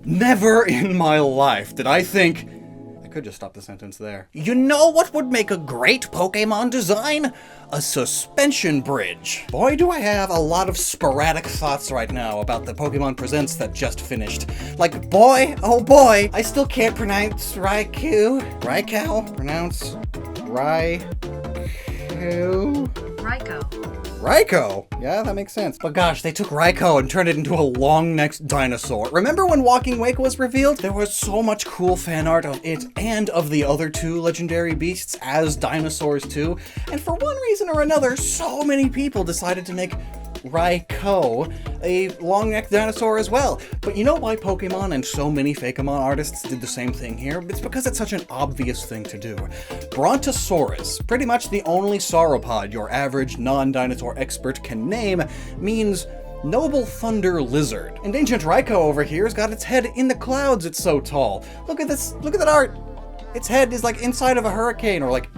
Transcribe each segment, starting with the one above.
Never in my life did I think... I could just stop the sentence there. You know what would make a great Pokemon design? A suspension bridge. Boy, do I have a lot of sporadic thoughts right now about the Pokemon Presents that just finished. Like, boy, oh boy, I still can't pronounce Raikou. Raikou? Pronounce Raikou? Raikou? Yeah, that makes sense. But gosh, they took Raikou and turned it into a long-necked dinosaur. Remember when Walking Wake was revealed? There was so much cool fan art of it and of the other two legendary beasts as dinosaurs too. And for one reason or another, so many people decided to make Raikou a long-necked dinosaur as well. But you know why Pokemon and so many Fakeamon artists did the same thing here? It's because it's such an obvious thing to do. Brontosaurus, pretty much the only sauropod your average non-dinosaur expert can name, means noble thunder lizard. And ancient Raikou over here's got its head in the clouds, it's so tall. Look at this, look at that art! Its head is like inside of a hurricane or like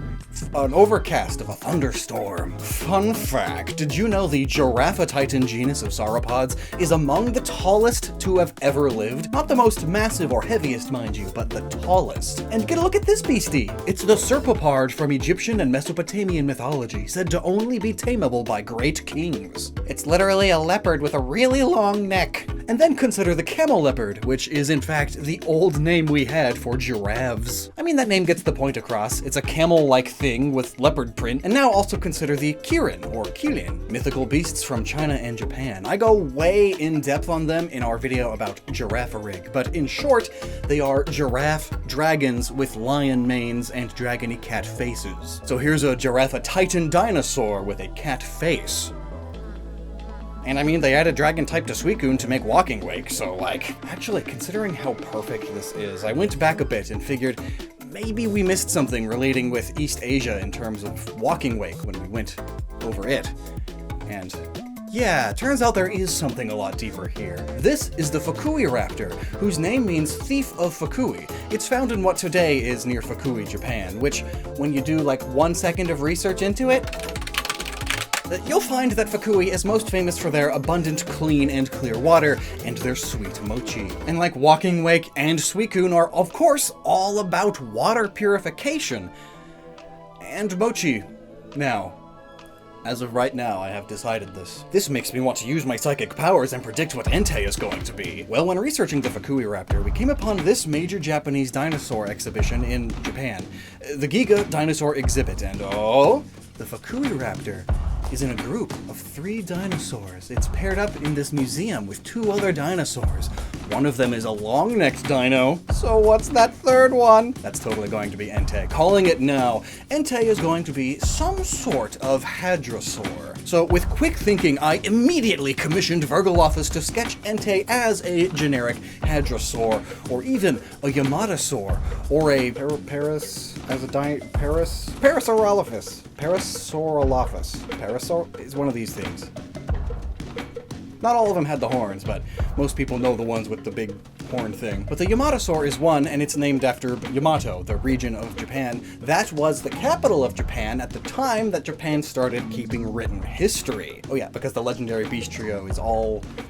an overcast of a thunderstorm. Fun fact, did you know the Giraffatitan genus of sauropods is among the tallest to have ever lived? Not the most massive or heaviest, mind you, but the tallest. And get a look at this beastie. It's the Serpopard from Egyptian and Mesopotamian mythology, said to only be tameable by great kings. It's literally a leopard with a really long neck. And then consider the camel leopard, which is in fact the old name we had for giraffes. I mean, that name gets the point across. It's a camel-like thing with leopard print. And now also consider the Kirin, or Kilin, mythical beasts from China and Japan. I go way in depth on them in our video about Giraffarig, but in short, they are giraffe dragons with lion manes and dragony cat faces. So here's a Giraffatitan dinosaur with a cat face. And I mean, they added Dragon type to Suicune to make Walking Wake, so like... Actually, considering how perfect this is, I went back a bit and figured maybe we missed something relating with East Asia in terms of Walking Wake when we went over it. And yeah, turns out there is something a lot deeper here. This is the Fukui Raptor, whose name means Thief of Fukui. It's found in what today is near Fukui, Japan, which, when you do like 1 second of research into it, you'll find that Fukui is most famous for their abundant, clean, and clear water, and their sweet mochi. And like Walking Wake and Suicune are, of course, all about water purification. And mochi. Now, as of right now, I have decided this. This makes me want to use my psychic powers and predict what Entei is going to be. Well, when researching the Fukui Raptor, we came upon this major Japanese dinosaur exhibition in Japan, the Giga Dinosaur Exhibit, and oh, the Fukui Raptor is in a group of 3 dinosaurs. It's paired up in this museum with 2 other dinosaurs. One of them is a long-necked dino. So what's that third one? That's totally going to be Entei. Calling it now, Entei is going to be some sort of hadrosaur. So with quick thinking, I immediately commissioned Virgil Office to sketch Entei as a generic hadrosaur, or even a Yamatosaur, or a Parasaurolophus. Parasaur is one of these things. Not all of them had the horns, but most people know the ones with the big horn thing. But the Yamatosaur is one, and it's named after Yamato, the region of Japan. That was the capital of Japan at the time that Japan started keeping written history. Oh yeah, because the legendary beast trio is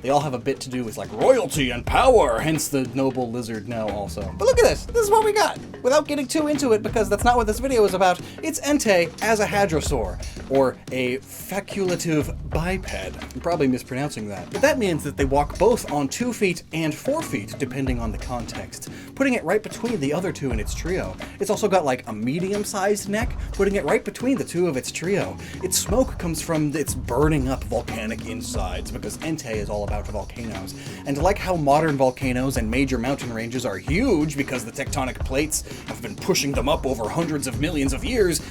they all have a bit to do with like royalty and power, hence the noble lizard now also. But look at this is what we got! Without getting too into it, because that's not what this video is about, it's Entei as a hadrosaur, or a facultative biped. I'm probably mispronouncing that. But that means that they walk both on 2 feet and 4 feet, depending on the context, putting it right between the other 2 in its trio. It's also got like a medium-sized neck, putting it right between the 2 of its trio. Its smoke comes from its burning up volcanic insides, because Entei is all about volcanoes. And like how modern volcanoes and major mountain ranges are huge because the tectonic plates have been pushing them up over hundreds of millions of years,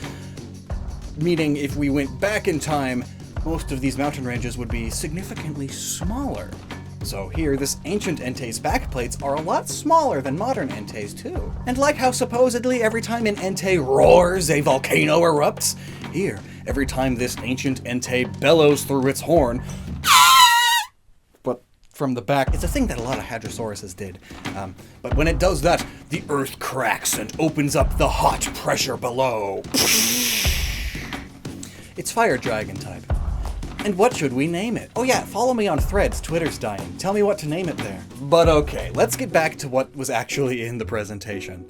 meaning if we went back in time, most of these mountain ranges would be significantly smaller. So here, this ancient Entei's backplates are a lot smaller than modern Entei's too. And like how supposedly every time an Entei roars, a volcano erupts, here, every time this ancient Entei bellows through its horn, but from the back, it's a thing that a lot of Hadrosauruses did. But when it does that, the earth cracks and opens up the hot pressure below. It's fire dragon type. And what should we name it? Oh yeah, follow me on Threads, Twitter's dying. Tell me what to name it there. But okay, let's get back to what was actually in the presentation.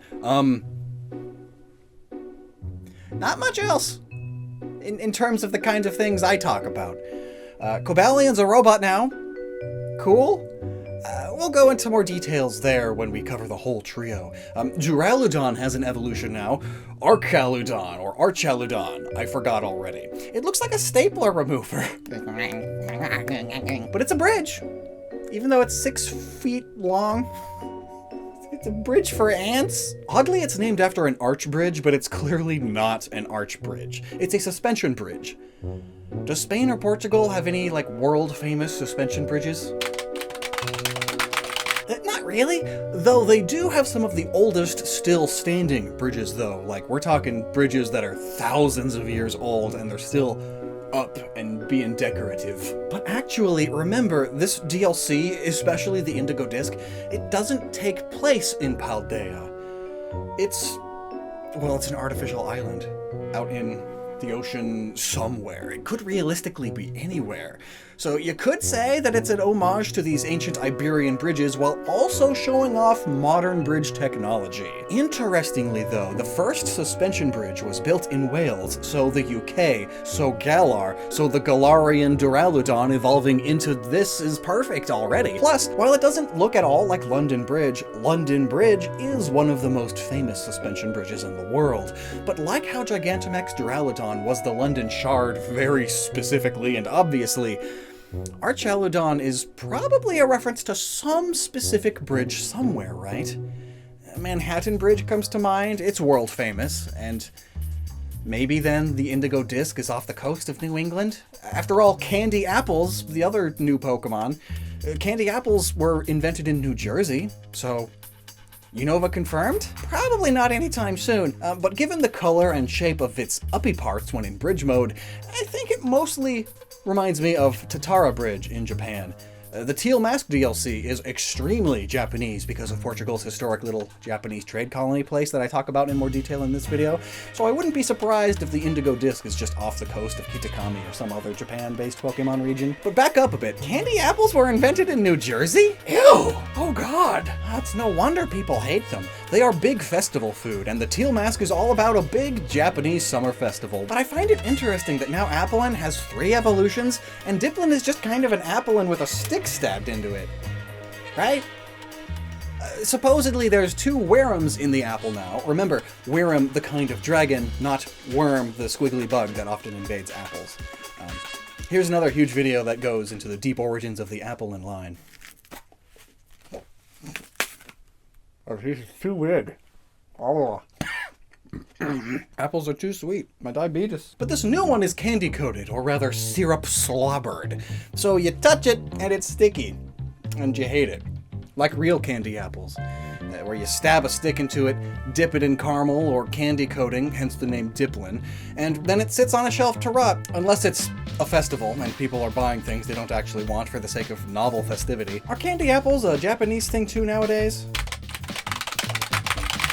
Not much else. In terms of the kinds of things I talk about. Cobalian's a robot now. Cool. We'll go into more details there when we cover the whole trio. Duraludon has an evolution now. Archaludon, or Archaludon, I forgot already. It looks like a stapler remover. But it's a bridge. Even though it's 6 feet long. It's a bridge for ants. Oddly, it's named after an arch bridge, but it's clearly not an arch bridge. It's a suspension bridge. Does Spain or Portugal have any, like, world-famous suspension bridges? Not really, though they do have some of the oldest still standing bridges though. Like, we're talking bridges that are thousands of years old and they're still up and being decorative. But actually, remember, this DLC, especially the Indigo Disc, it doesn't take place in Paldea. It's an artificial island out in the ocean somewhere. It could realistically be anywhere. So you could say that it's an homage to these ancient Iberian bridges while also showing off modern bridge technology. Interestingly though, the first suspension bridge was built in Wales, so the UK, so Galar, so the Galarian Duraludon evolving into this is perfect already. Plus, while it doesn't look at all like London Bridge is one of the most famous suspension bridges in the world. But like how Gigantamax Duraludon was the London Shard very specifically and obviously, Archaludon is probably a reference to some specific bridge somewhere, right? Manhattan Bridge comes to mind. It's world famous, and maybe then the Indigo Disc is off the coast of New England? After all, candy apples, the other new Pokemon, candy apples were invented in New Jersey, so Unova confirmed? Probably not anytime soon, but given the color and shape of its uppy parts when in bridge mode, I think it mostly reminds me of Tatara Bridge in Japan. The Teal Mask DLC is extremely Japanese because of Portugal's historic little Japanese trade colony place that I talk about in more detail in this video, so I wouldn't be surprised if the Indigo Disc is just off the coast of Kitakami or some other Japan-based Pokemon region. But back up a bit, candy apples were invented in New Jersey? Ew! Oh god! That's no wonder people hate them. They are big festival food, and the Teal Mask is all about a big Japanese summer festival. But I find it interesting that now Applin has 3 evolutions, and Dipplin is just kind of an Applin with a stick stabbed into it. Right? Supposedly there's 2 Werums in the apple now. Remember, Werum the kind of dragon, not Worm the squiggly bug that often invades apples. Here's another huge video that goes into the deep origins of the Applin line. Oh, this is too big. Oh. Apples are too sweet. My diabetes. But this new one is candy coated, or rather syrup slobbered. So you touch it and it's sticky. And you hate it. Like real candy apples. Where you stab a stick into it, dip it in caramel or candy coating, hence the name Dipplin, and then it sits on a shelf to rot, unless it's a festival and people are buying things they don't actually want for the sake of novel festivity. Are candy apples a Japanese thing too nowadays?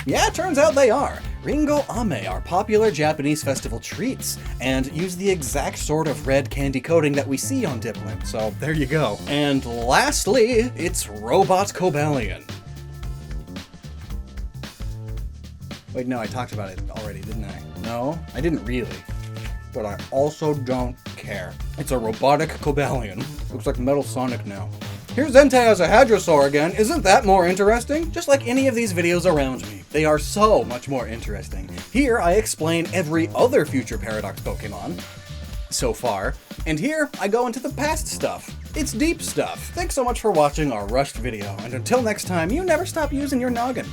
Yeah, it turns out they are. Ringo Ame are popular Japanese festival treats, and use the exact sort of red candy coating that we see on Dipplin, so there you go. And lastly, it's Robot Cobalion. Wait, no, I talked about it already, didn't I? No, I didn't really. But I also don't care. It's a robotic Cobalion. Looks like Metal Sonic now. Here's Entei as a Hadrosaur again. Isn't that more interesting? Just like any of these videos around me. They are so much more interesting. Here, I explain every other future Paradox Pokemon so far, and here I go into the past stuff. It's deep stuff. Thanks so much for watching our rushed video, and until next time, you never stop using your noggin.